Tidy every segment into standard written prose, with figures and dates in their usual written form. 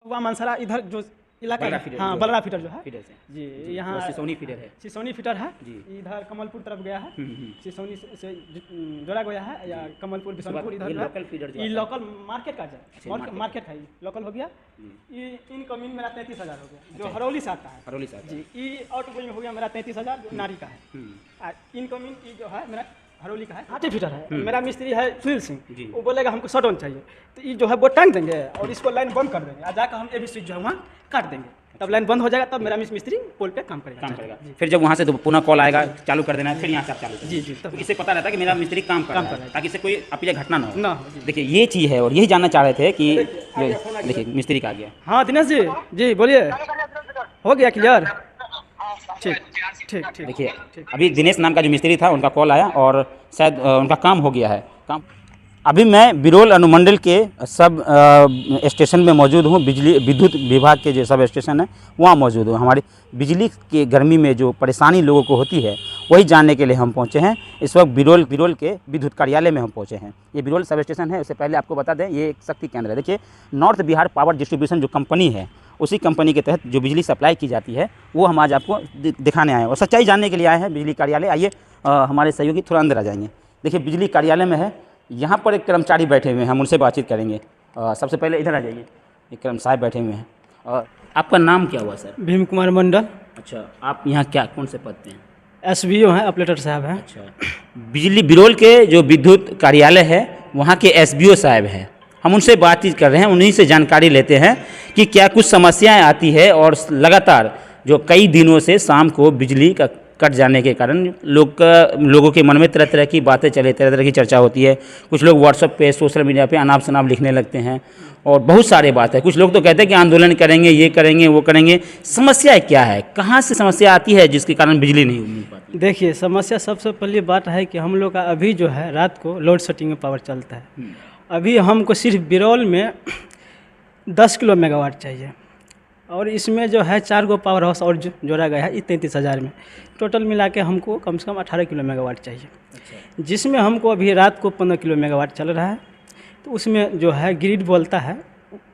हुआ मनसरा इधर जो इलाका बलरा है, फीडर हाँ जो बलरा फीडर जो है फीडर से जी, वो यहाँ सिसोनी फीडर है। सिसोनी फीडर है जी। इधर कमलपुर तरफ गया है, हम्म। सिसोनी से जोड़ा गया है या कमलपुर बिशनपुर इधर ये जो है। लोकल फीडर जो ये आता है। लोकल मार्केट का अच्छा, है, मार्केट। मार्केट है, ये लोकल हो गया। जी। ये इनकमिंग मेरा 33,000 हो गया जो अच्छा। हरौली से आता है हरौली से आता है। जी। ये आउटगोइंग हो गया मेरा 33,000 जो नारी का है। हम्म। इनकमिंग ये जो है मेरा हरौली का है 80 फीटर है। मेरा मिस्त्री है सुनील सिंह, जी। वो बोलेगा हमको शॉर्ट ऑन चाहिए तो ये जो है वो टांग देंगे और इसको लाइन बंद कर देंगे, जाकर हम एबी स्विच जो है वहाँ काट देंगे, तब लाइन बंद हो जाएगा, तब मेरा मिस्त्री पोल पे काम करेगा। फिर जब वहाँ से पुनः कॉल आएगा चालू कर देना है, फिर यहाँ से आप चालू करेंगे। जी जी, तब तो इससे पता रहता है कि मेरा मिस्त्री काम कर रहा है, ताकि इससे कोई अपिया घटना ना हो। ना हो जी। देखिए ये चीज़ है और यही जानना चाह रहे थे कि देखिए मिस्त्री का आ गया। हाँ दिनेश जी, जी बोलिए, हो गया क्लियर? ठीक ठीक ठीक। देखिए अभी दिनेश नाम का जो मिस्त्री था उनका कॉल आया और शायद उनका काम हो गया है। काम अभी मैं बिरोल अनुमंडल के सब स्टेशन में मौजूद हूँ। बिजली विद्युत विभाग के जो सब स्टेशन है वहाँ मौजूद हूँ। हमारी बिजली के गर्मी में जो परेशानी लोगों को होती है वही जानने के लिए हम पहुँचे हैं। इस वक्त बिरोल के विद्युत कार्यालय में हम पहुँचे हैं। ये बिरोल सब स्टेशन है। उससे पहले आपको बता दें ये एक शक्ति केंद्र है। देखिए नॉर्थ बिहार पावर डिस्ट्रीब्यूशन जो कंपनी है उसी कंपनी के तहत जो बिजली सप्लाई की जाती है वो हम आज आपको दिखाने आए हैं और सच्चाई जानने के लिए आए हैं बिजली कार्यालय। आइए हमारे सहयोगी थोड़ा अंदर आ जाएंगे। देखिए बिजली कार्यालय में है, यहाँ पर एक कर्मचारी बैठे हुए हैं, हम उनसे बातचीत करेंगे। सबसे पहले इधर आ जाइए, एक कर्मचारी बैठे हुए हैं। और आपका नाम क्या हुआ सर? भीम कुमार मंडल। अच्छा, आप यहाँ क्या कौन से पद पे हैं? SBO हैं, ऑपरेटर साहब हैं। अच्छा, बिजली बिरोल के जो विद्युत कार्यालय है वहाँ के SBO साहब हैं। हम उनसे बातचीत कर रहे हैं, उन्हीं से जानकारी लेते हैं कि क्या कुछ समस्याएं आती है और लगातार जो कई दिनों से शाम को बिजली का कट जाने के कारण लोगों के मन में तरह तरह की बातें चले, तरह तरह की चर्चा होती है। कुछ लोग व्हाट्सएप पे सोशल मीडिया पे अनाप शनाप लिखने लगते हैं और बहुत सारे बात है। कुछ लोग तो कहते हैं कि आंदोलन करेंगे, ये करेंगे, वो करेंगे। समस्या क्या है, कहाँ से समस्या आती है जिसके कारण बिजली नहीं मिल पाती? देखिए समस्या सबसे पहली बात है कि हम लोग का अभी जो है रात को लोड सेटिंग में पावर चलता है। अभी हमको सिर्फ बिरौल में 10 किलो मेगावाट चाहिए और इसमें जो है 4 गो पावर हाउस और जोड़ा गया है। ये 33,000 में टोटल मिला के हमको कम से कम 18 किलो मेगावाट चाहिए। अच्छा। जिसमें हमको अभी रात को 15 किलो मेगावाट चल रहा है। तो उसमें जो है ग्रिड बोलता है,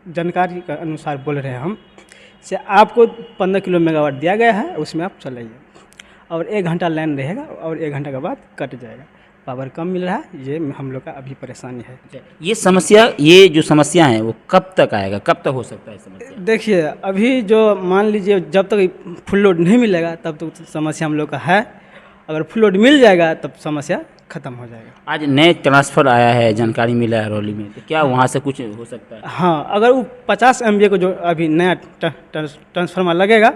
जानकारी के अनुसार बोल रहे हैं हम से आपको 15 किलो मेगावाट दिया गया है, उसमें आप चलाइए और 1 घंटा लाइन रहेगा और 1 घंटा के बाद कट जाएगा। पावर कम मिल रहा है, ये हम लोग का अभी परेशानी है। ये जो समस्या है वो कब तक आएगा, कब तक हो सकता है समस्या? देखिए अभी जो मान लीजिए जब तक फुल लोड नहीं मिलेगा तब तक समस्या हम लोग का है। अगर फुल लोड मिल जाएगा तब समस्या खत्म हो जाएगा। आज नए ट्रांसफ़र आया है, जानकारी मिला है हरौली में, तो क्या वहाँ से कुछ हो सकता है? हाँ, अगर वो 50 MVA को जो अभी नया ट्रांसफार्मर लगेगा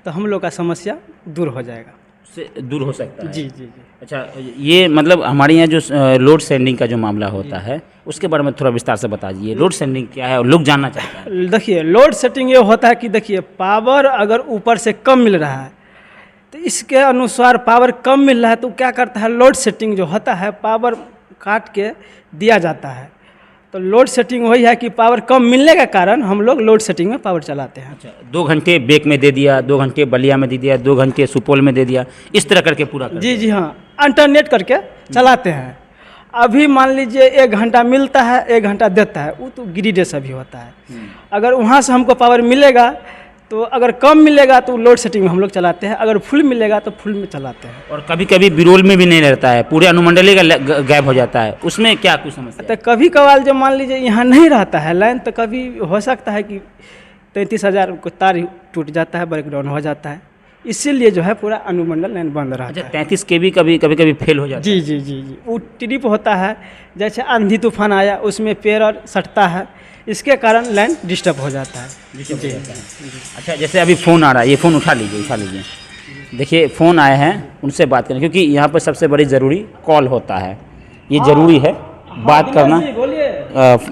तो हम लोग का समस्या दूर हो जाएगा, से दूर हो सकता है। जी जी जी। अच्छा, ये मतलब हमारे यहाँ जो लोड शेडिंग का जो मामला होता है उसके बारे में थोड़ा विस्तार से बता दीजिए। लोड शेडिंग क्या है और लोग जानना चाहते हैं। देखिए लोड सेटिंग ये होता है कि देखिए पावर अगर ऊपर से कम मिल रहा है तो इसके अनुसार पावर कम मिल रहा है तो क्या करता है, लोड सेटिंग जो होता है पावर काट के दिया जाता है। तो लोड सेटिंग वही है कि पावर कम मिलने के कारण हम लोग लोड सेटिंग में पावर चलाते हैं। अच्छा, 2 घंटे बेक में दे दिया, 2 घंटे बलिया में दे दिया, 2 घंटे सुपौल में दे दिया, इस तरह करके पूरा कर जी जी हाँ, अल्टरनेट करके चलाते हैं। अभी मान लीजिए 1 घंटा मिलता है, 1 घंटा देता है, वो तो ग्रिड से भी होता है। अगर वहाँ से हमको पावर मिलेगा तो अगर कम मिलेगा तो लोड सेटिंग में हम लोग चलाते हैं, अगर फुल मिलेगा तो फुल में चलाते हैं। और कभी कभी बिरोल में भी नहीं रहता है, पूरे अनुमंडली का गायब हो जाता है, उसमें क्या कुछ समस्या है? तो कभी कभार जो मान लीजिए यहाँ नहीं रहता है लाइन तो कभी हो सकता है कि 33,000 को तार टूट जाता है, ब्रेकडाउन हो जाता है, इसीलिए जो है पूरा अनुमंडल लाइन बंद रहता है। अच्छा, 33 kV कभी फेल हो जाता जी जी जी जी, वो ट्रिप होता है। जैसे आंधी तूफान आया उसमें पेड़ और सटता है, इसके कारण लाइन डिस्टर्ब हो जाता है। जी। अच्छा, जैसे अभी फ़ोन आ रहा है, ये फ़ोन उठा लीजिए। देखिए फ़ोन आए हैं, उनसे बात करें क्योंकि यहाँ पर सबसे बड़ी ज़रूरी कॉल होता है, ये ज़रूरी है बात करना।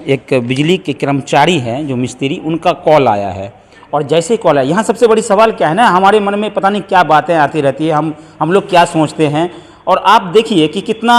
एक बिजली के कर्मचारी हैं जो मिस्त्री, उनका कॉल आया है और जैसे कॉल आया, यहाँ सबसे बड़ी सवाल क्या है ना, हमारे मन में पता नहीं क्या बातें आती रहती है, हम लोग क्या सोचते हैं। और आप देखिए कि कितना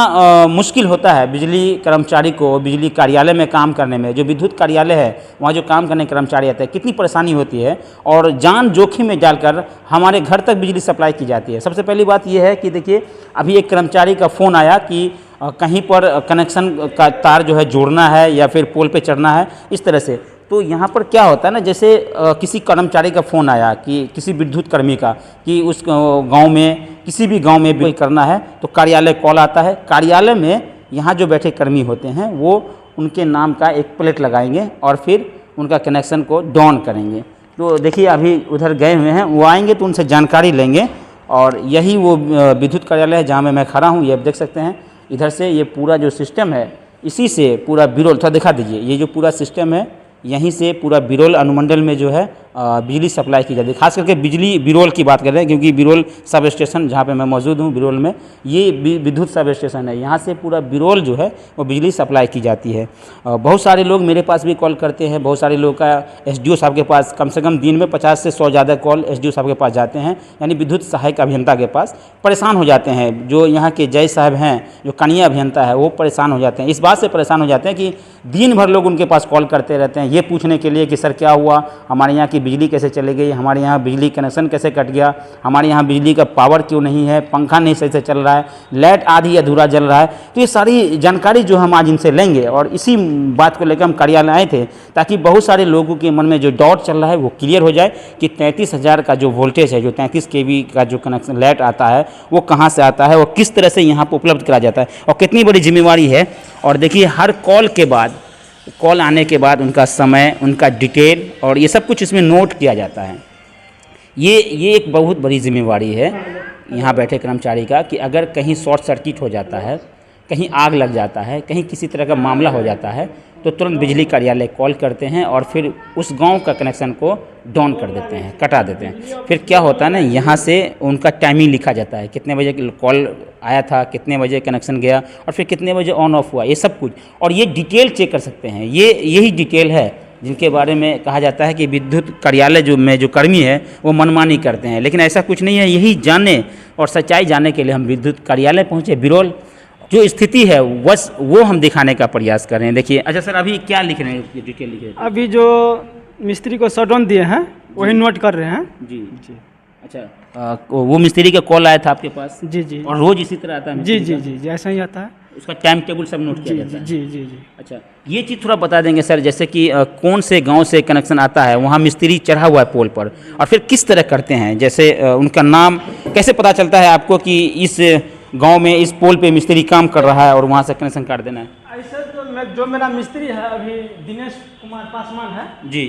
मुश्किल होता है बिजली कर्मचारी को बिजली कार्यालय में काम करने में। जो विद्युत कार्यालय है वहाँ जो काम करने कर्मचारी आते हैं, कितनी परेशानी होती है और जान जोखिम में डालकर हमारे घर तक बिजली सप्लाई की जाती है। सबसे पहली बात यह है कि देखिए अभी एक कर्मचारी का फ़ोन आया कि कहीं पर कनेक्शन का तार जो है जोड़ना है या फिर पोल पे चढ़ना है, इस तरह से तो यहाँ पर क्या होता है ना, जैसे किसी कर्मचारी का फ़ोन आया कि किसी विद्युत कर्मी का कि उस गांव में, किसी भी गांव में भी करना है तो कार्यालय कॉल आता है। कार्यालय में यहाँ जो बैठे कर्मी होते हैं वो उनके नाम का एक प्लेट लगाएंगे और फिर उनका कनेक्शन को डाउन करेंगे। तो देखिए अभी उधर गए हुए हैं, वो आएंगे तो उनसे जानकारी लेंगे। और यही वो विद्युत कार्यालय है जहाँ मैं खड़ा हूँ। ये आप देख सकते हैं इधर से ये पूरा जो सिस्टम है, इसी से पूरा बिरोल, थोड़ा दिखा दीजिए, ये जो पूरा सिस्टम है यहीं से पूरा बिरोल अनुमंडल में जो है बिजली सप्लाई की जाती है। खास करके बिजली बिरोल की बात कर रहे हैं क्योंकि बिरोल सब स्टेशन जहाँ पे मैं मौजूद हूँ बिरोल में, ये विद्युत सब स्टेशन है। यहाँ से पूरा बिरोल जो है वो बिजली सप्लाई की जाती है। बहुत सारे लोग मेरे पास भी कॉल करते हैं, बहुत सारे लोग का एसडीओ साहब के पास कम से कम दिन में 50 से 100 ज़्यादा कॉल एसडीओ साहब के पास जाते हैं, यानी विद्युत सहायक अभियंता के पास। परेशान हो जाते हैं जो यहाँ के जय साहब हैं, जो कनिया अभियंता है, वो परेशान हो जाते हैं। इस बात से परेशान हो जाते हैं कि दिन भर लोग उनके पास कॉल करते रहते हैं ये पूछने के लिए कि सर क्या हुआ, हमारे यहाँ की बिजली कैसे चली गई, हमारे यहाँ बिजली कनेक्शन कैसे कट गया, हमारे यहाँ बिजली का पावर क्यों नहीं है, पंखा नहीं सही से चल रहा है, लाइट आधी अधूरा जल रहा है। तो ये सारी जानकारी जो हम आज इनसे लेंगे और इसी बात को लेकर हम कार्यालय आए थे ताकि बहुत सारे लोगों के मन में जो डाउट चल रहा है वो क्लियर हो जाए कि 33,000 का जो वोल्टेज है, जो 33 kV का जो कनेक्शन लाइट आता है वो कहाँ से आता है, वो किस तरह से यहाँ पर उपलब्ध कराया जाता है और कितनी बड़ी जिम्मेवारी है। और देखिए हर कॉल के बाद, कॉल आने के बाद उनका समय, उनका डिटेल और ये सब कुछ इसमें नोट किया जाता है। ये एक बहुत बड़ी जिम्मेवारी है यहाँ बैठे कर्मचारी का कि अगर कहीं शॉर्ट सर्किट हो जाता है, कहीं आग लग जाता है, कहीं किसी तरह का मामला हो जाता है तो तुरंत बिजली कार्यालय कॉल करते हैं और फिर उस गांव का कनेक्शन को डाउन कर देते हैं, कटा देते हैं। फिर क्या होता है ना, यहाँ से उनका टाइमिंग लिखा जाता है, कितने बजे कॉल आया था, कितने बजे कनेक्शन गया और फिर कितने बजे ऑन ऑफ हुआ, ये सब कुछ। और ये डिटेल चेक कर सकते हैं। यही डिटेल है जिनके बारे में कहा जाता है कि विद्युत कार्यालय जो कर्मी है वो मनमानी करते हैं, लेकिन ऐसा कुछ नहीं है। यही जानने और सच्चाई जानने के लिए हम विद्युत कार्यालय पहुँचे बिरोल। जो स्थिति है बस वो हम दिखाने का प्रयास कर रहे हैं। देखिए, अच्छा सर अभी क्या लिख रहे हैं, डिटेल लिख रहे हैं? अभी जो मिस्त्री को शटडाउन दिए हैं वही नोट कर रहे हैं। जी जी। अच्छा, वो मिस्त्री का कॉल आया था आपके पास? जी जी। और रोज इसी तरह आता है? जी जी जी जी, ऐसा ही आता है। उसका टाइम टेबल सब नोट किया जाता है? जी जी जी। अच्छा, ये चीज़ थोड़ा बता देंगे सर, जैसे कि कौन से गांव से कनेक्शन आता है, वहाँ मिस्त्री चढ़ा हुआ है पोल पर, और फिर किस तरह करते हैं, जैसे उनका नाम कैसे पता चलता है आपको कि इस गांव में इस पोल पे मिस्त्री काम कर रहा है और वहाँ से कनेक्शन काट देना है? ऐसा जो मेरा मिस्त्री है अभी दिनेश कुमार पासवान है जी,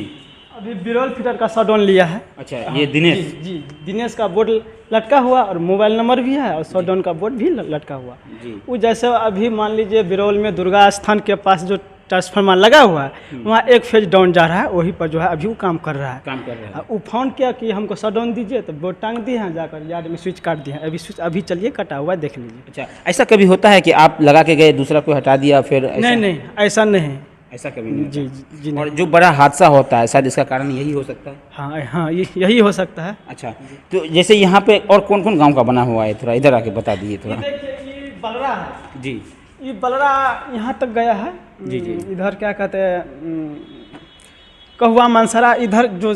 अभी बिरोल फीडर का शटडाउन लिया है। अच्छा, ये दिनेश? जी, दिनेश का बोर्ड लटका हुआ और मोबाइल नंबर भी है और शटडाउन का बोर्ड भी लटका हुआ जी। वो जैसे अभी मान लीजिए बिरोल में दुर्गा स्थान के पास जो ट्रांसफार्मर लगा हुआ है वहाँ एक फेज डाउन जा रहा है, वहीं पर जो है अभी वो काम कर रहा है। वो फोन किया कि हमको शटडाउन दीजिए तो बोर्ड टांग दिए हैं, जाकर यार्ड में स्विच काट दिए हैं। अभी स्विच अभी चलिए कटा हुआ है, देख लीजिए। अच्छा, ऐसा कभी होता है कि आप लगा के गए दूसरा कोई हटा दिया फिर? नहीं, ऐसा नहीं, ऐसा कभी नहीं? जी जी। और जो बड़ा हादसा होता है शायद इसका कारण यही हो सकता है? हाँ, यही हो सकता है। अच्छा, तो जैसे यहाँ पे और कौन कौन गांव का बना हुआ है, थोड़ा इधर आके बता दीजिए थोड़ा। ये बलरा है जी, ये बलरा यहाँ तक गया है। जी जी। इधर क्या कहते हैं कहुआ मानसरा, इधर जो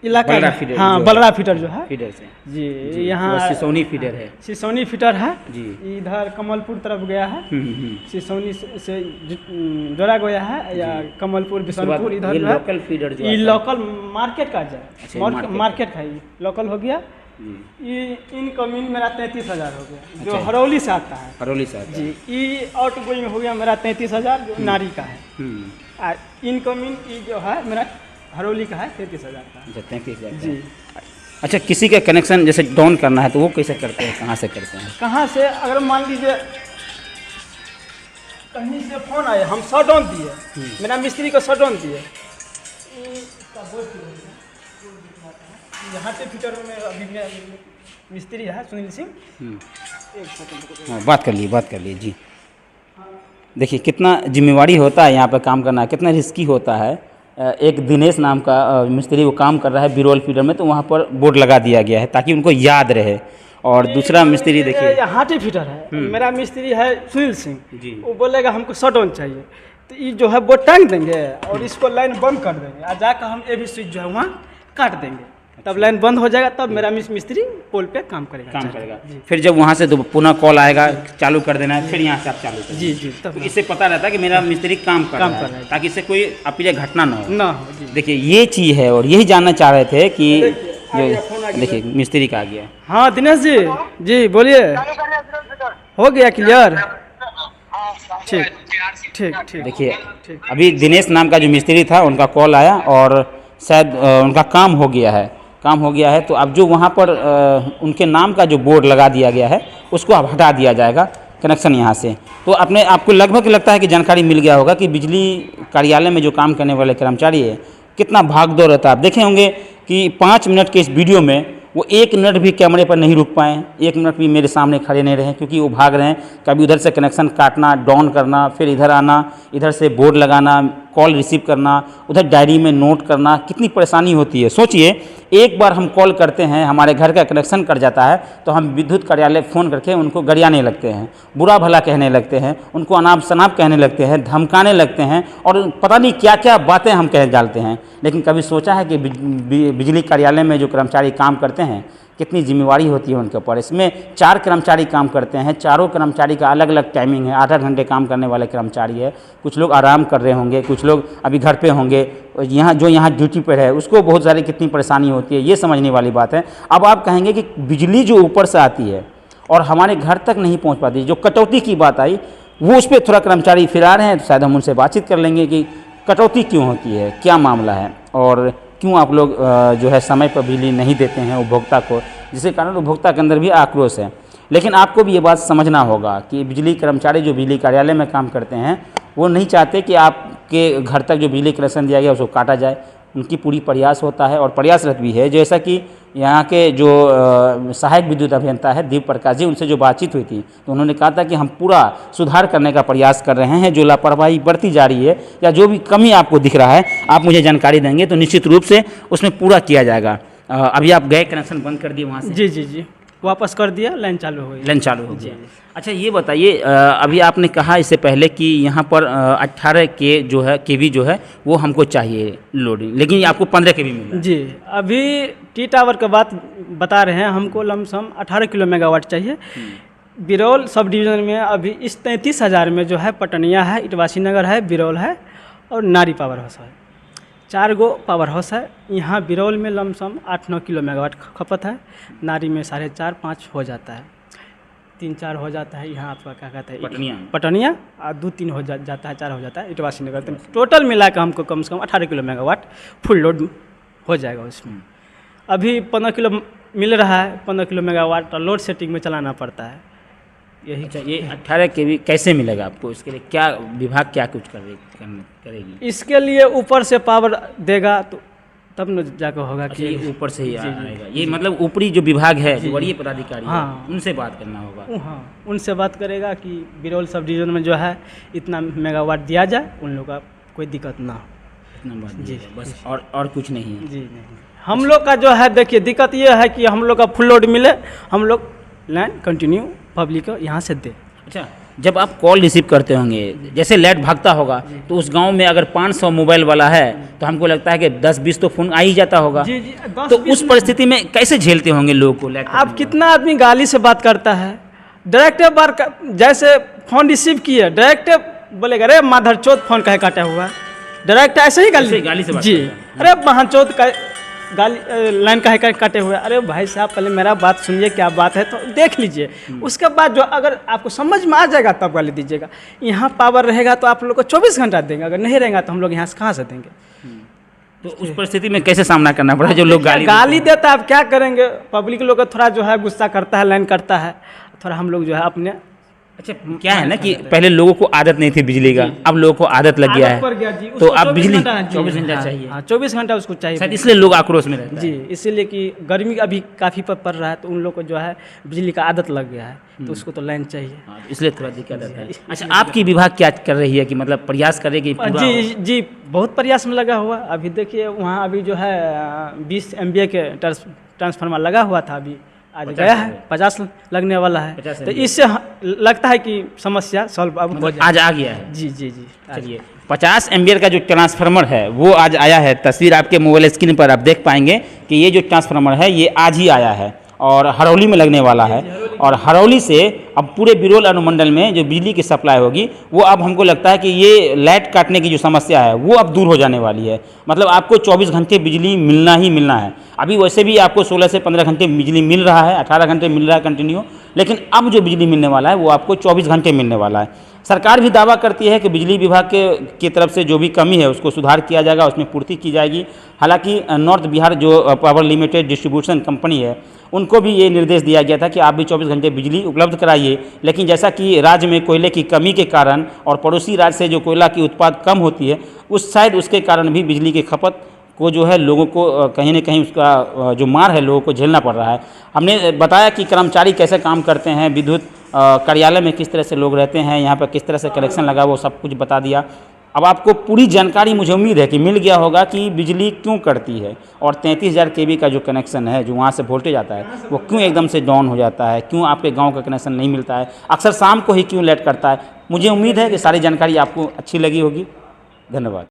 इलाका है, हाँ बलरा फीडर जो है फीडर से जी, यहाँ सिसौनी फीडर है। सिसौनी फीडर है जी। इधर कमलपुर तरफ गया है, सिसौनी से जोड़ा गया है या कमलपुर बिशनपुर, इधर जो है लोकल फीडर जो ये लोकल मार्केट का अच्छा, जाए, मार्केट है, लोकल हो गया। ये इनकमिंग मेरा 33,000 हो गया, जो हरौली से आता है। हरौली से आता है जी। ये आउट गोइंग हो गया मेरा 33,000 जो नारी का है। इनकमिंग ये जो है मेरा हरौली का है 33,000 का। अच्छा, 33,000 जी। अच्छा, किसी का कनेक्शन जैसे डाउन करना है तो वो कैसे करते हैं, कहाँ से करते हैं? कहाँ से, अगर मान लीजिए कहीं से फोन आया, हम शटडाउन दिए, मेरा मिस्त्री को शटडाउन दिए, यहाँ से फीटर में अभी मिस्त्री है सुनील सिंह। एक सेकंड, हाँ, बात कर लिए जी। देखिए कितना जिम्मेवारी होता है यहाँ पर काम करना, कितना रिस्की होता है। एक दिनेश नाम का मिस्त्री वो काम कर रहा है बिरोल फीडर में, तो वहाँ पर बोर्ड लगा दिया गया है ताकि उनको याद रहे। और दूसरा मिस्त्री देखिए हाटी फीटर है, मेरा मिस्त्री है सुनील सिंह जी। वो बोलेगा हमको शटडाउन चाहिए तो ये जो है बोर्ड टांग देंगे और इसको लाइन बंद कर देंगे और जाकर हम ए बी स्विच जो है वहाँ काट देंगे। तब लाइन बंद हो जाएगा, तब मेरा मिस्त्री पोल पे काम करेगा। जी। फिर जब वहाँ से पुनः कॉल आएगा चालू कर देना है, फिर यहाँ से आप चालू कर जी जी, तब तो इससे पता रहता है कि मेरा मिस्त्री काम कर रहा है, ताकि इससे कोई अप्रिय घटना ना हो। जी। देखिए ये चीज़ है, और यही जानना चाह रहे थे कि जो देखिए मिस्त्री का आ गया। हाँ दिनेश जी, जी बोलिए, हो गया क्लियर? ठीक ठीक ठीक। देखिए अभी दिनेश नाम का जो मिस्त्री था उनका कॉल आया, और शायद उनका काम हो गया है, तो अब जो वहाँ पर उनके नाम का जो बोर्ड लगा दिया गया है उसको अब हटा दिया जाएगा कनेक्शन यहाँ से। तो अपने आपको लगभग लगता है कि जानकारी मिल गया होगा कि बिजली कार्यालय में जो काम करने वाले कर्मचारी है कितना भाग दौड़ रहता है। आप देखे होंगे कि 5 मिनट के इस वीडियो में वो 1 मिनट भी कैमरे पर नहीं रुक पाए, 1 मिनट भी मेरे सामने खड़े नहीं रहे, क्योंकि वो भाग रहे हैं। कभी उधर से कनेक्शन काटना, डाउन करना, फिर इधर आना, इधर से बोर्ड लगाना, कॉल रिसीव करना, उधर डायरी में नोट करना, कितनी परेशानी होती है। सोचिए एक बार हम कॉल करते हैं, हमारे घर का कनेक्शन कट जाता है, तो हम विद्युत कार्यालय फ़ोन करके उनको गरियाने लगते हैं, बुरा भला कहने लगते हैं, उनको अनाप शनाप कहने लगते हैं, धमकाने लगते हैं, और पता नहीं क्या क्या बातें हम कह डालते हैं। लेकिन कभी सोचा है कि बिजली कार्यालय में जो कर्मचारी काम करते हैं कितनी जिम्मेवारी होती है उनके ऊपर। इसमें 4 कर्मचारी काम करते हैं, चारों कर्मचारी का अलग अलग टाइमिंग है। 8-8 घंटे काम करने वाले कर्मचारी है, कुछ लोग आराम कर रहे होंगे, कुछ लोग अभी घर पे होंगे, यहाँ ड्यूटी पर है उसको बहुत सारी कितनी परेशानी होती है, ये समझने वाली बात है। अब आप कहेंगे कि बिजली जो ऊपर से आती है और हमारे घर तक नहीं पहुँच पाती, जो कटौती की बात आई वो उस पर थोड़ा कर्मचारी फिरार हैं, तो शायद हम उनसे बातचीत कर लेंगे कि कटौती क्यों होती है, क्या मामला है, और क्यों आप लोग जो है समय पर बिजली नहीं देते हैं उपभोक्ता को, जिसके कारण उपभोक्ता के अंदर भी आक्रोश है। लेकिन आपको भी ये बात समझना होगा कि बिजली कर्मचारी जो बिजली कार्यालय में काम करते हैं वो नहीं चाहते कि आपके घर तक जो बिजली कनेक्शन दिया गया उसको काटा जाए। उनकी पूरी प्रयास होता है और प्रयासरत भी है। जैसा कि यहाँ के जो सहायक विद्युत अभियंता है दीप प्रकाश जी, उनसे जो बातचीत हुई थी तो उन्होंने कहा था कि हम पूरा सुधार करने का प्रयास कर रहे हैं। जो लापरवाही बढ़ती जा रही है या जो भी कमी आपको दिख रहा है, आप मुझे जानकारी देंगे तो निश्चित रूप से उसमें पूरा किया जाएगा। अभी आप गए कनेक्शन बंद कर दिए वहाँ से? जी जी जी, वापस कर दिया, लाइन चालू हो गई। लाइन चालू हो गया। अच्छा ये बताइए, अभी आपने कहा इससे पहले कि यहाँ पर 18 के जो है केवी जो है वो हमको चाहिए लोडिंग, लेकिन आपको 15 केवी मिला। जी, अभी टी टावर का बात बता रहे हैं, हमको लमसम 18 किलो मेगावाट चाहिए। बिरौल सब डिवीज़न में अभी इस 33,000 में जो है पटनिया है, इटवासी नगर है, बिरौल है और नारी पावर हाउस है। 4 गो पावर हाउस है। यहाँ बिरौल में लमसम 8-9 किलो मेगावाट खपत है, नारी में 4.5-5 हो जाता है, 3-4 हो जाता है। यहाँ आपका क्या कहते हैं पटनिया 2-3 हो जाता है, 4 हो जाता है इटवासी नगर। तो टोटल मिला कर हमको कम से कम 18 किलो मेगावाट फुल लोड हो जाएगा उसमें। अभी 15 किलो मिल रहा है, 15 किलो मेगावाट लोड सेटिंग में चलाना पड़ता है। यही अच्छा, ये 18 केवी कैसे मिलेगा आपको? इसके लिए क्या विभाग क्या कुछ करेगी? इसके लिए ऊपर से पावर देगा तो तब न जाकर होगा कि ऊपर से ही आएगा। ये मतलब ऊपरी जो विभाग है, जो वरीय पदाधिकारी हाँ, उनसे बात करना होगा। हाँ, उनसे बात करेगा कि बिरौल सब डिवीजन में जो है इतना मेगावाट दिया जाए, उन लोग का कोई दिक्कत ना हो। इतना बात जी, बस और कुछ नहीं है। जी नहीं, हम लोग का जो है देखिए दिक्कत ये है कि हम लोग का फुल लोड मिले, हम लोग लाइन कंटिन्यू पब्लिक को यहाँ से दे। अच्छा, जब आप कॉल रिसीव करते होंगे, जैसे लाइट भागता होगा तो उस गांव में अगर 500 मोबाइल वाला है तो हमको लगता है कि 10-20 तो फ़ोन आ ही जाता होगा। जी जी, तो उस परिस्थिति में कैसे झेलते होंगे लोगों को लाइट? आप कितना आदमी गाली से बात करता है, डायरेक्ट बार जैसे फ़ोन रिसीव किए डायरेक्ट बोलेगा अरे माधर चौथ फ़ोन कहे काटा हुआ, डायरेक्ट ऐसे ही गाली से बात जी, अरे महाचौथ का गाली लाइन का है काटे हुए। अरे भाई साहब पहले मेरा बात सुनिए, क्या बात है तो देख लीजिए, उसके बाद जो अगर आपको समझ में आ जाएगा तब गाली दीजिएगा। यहाँ पावर रहेगा तो आप लोग को 24 घंटा देंगे, अगर नहीं रहेगा तो हम लोग यहाँ से कहाँ से देंगे? तो उस परिस्थिति में कैसे सामना करना पड़ा? जो लोग गाली देता है, आप क्या करेंगे? पब्लिक लोग का थोड़ा जो है गुस्सा करता है, लाइन करता है, थोड़ा हम लोग जो है अपने। अच्छा, क्या है ना कि पहले लोगों को आदत नहीं थी बिजली का, अब लोगों को आदत लग गया है, तो अब बिजली 24 घंटा चाहिए। हाँ, 24 घंटा उसको चाहिए, शायद इसलिए लोग आक्रोश में रहते हैं। जी, इसीलिए कि गर्मी अभी काफ़ी पड़ रहा है, तो उन लोग को जो है बिजली का आदत लग गया है, तो उसको तो लाइन चाहिए, इसलिए थोड़ा दिक्कत है। अच्छा, आपकी विभाग क्या कर रही है कि मतलब प्रयास करेगी? जी जी, बहुत प्रयास में लगा हुआ। अभी देखिए वहाँ अभी जो है 20 MVA के ट्रांसफार्मर लगा हुआ था, अभी आज गया है 50 लगने वाला है। 50 तो इससे लगता है कि समस्या सॉल्व अब हो आज आ गया है। जी जी जी। चलिए 50 एम्पियर का जो ट्रांसफार्मर है वो आज आया है। तस्वीर आपके मोबाइल स्क्रीन पर आप देख पाएंगे कि ये जो ट्रांसफार्मर है ये आज ही आया है और हरौली में लगने वाला है। और हरौली से अब पूरे बिरोल अनुमंडल में जो बिजली की सप्लाई होगी वो अब हमको लगता है कि ये लाइट काटने की जो समस्या है वो अब दूर हो जाने वाली है। मतलब आपको 24 घंटे बिजली मिलना ही मिलना है। अभी वैसे भी आपको 16 से 15 घंटे बिजली मिल रहा है, 18 घंटे मिल रहा है कंटिन्यू, लेकिन अब जो बिजली मिलने वाला है वो आपको 24 घंटे मिलने वाला है। सरकार भी दावा करती है कि बिजली विभाग की तरफ से जो भी कमी है उसको सुधार किया जाएगा, उसमें पूर्ति की जाएगी। हालांकि नॉर्थ बिहार जो पावर लिमिटेड डिस्ट्रीब्यूशन कंपनी है उनको भी ये निर्देश दिया गया था कि आप भी 24 घंटे बिजली उपलब्ध कराइए, लेकिन जैसा कि राज्य में कोयले की कमी के कारण और पड़ोसी राज्य से जो कोयला की उत्पाद कम होती है उस साइड उसके कारण भी बिजली की खपत को जो है लोगों को कहीं ना कहीं उसका जो मार है लोगों को झेलना पड़ रहा है। हमने बताया कि कर्मचारी कैसे काम करते हैं, विद्युत कार्यालय में किस तरह से लोग रहते हैं, यहाँ पर किस तरह से कनेक्शन लगा, वो सब कुछ बता दिया। अब आपको पूरी जानकारी मुझे उम्मीद है कि मिल गया होगा कि बिजली क्यों कटती है और 33,000 kV का जो कनेक्शन है जो वहाँ से वोल्टेज आता है वो क्यों एकदम से डाउन हो जाता है, क्यों आपके गांव का कनेक्शन नहीं मिलता है, अक्सर शाम को ही क्यों लेट करता है। मुझे उम्मीद है कि सारी जानकारी आपको अच्छी लगी होगी। धन्यवाद।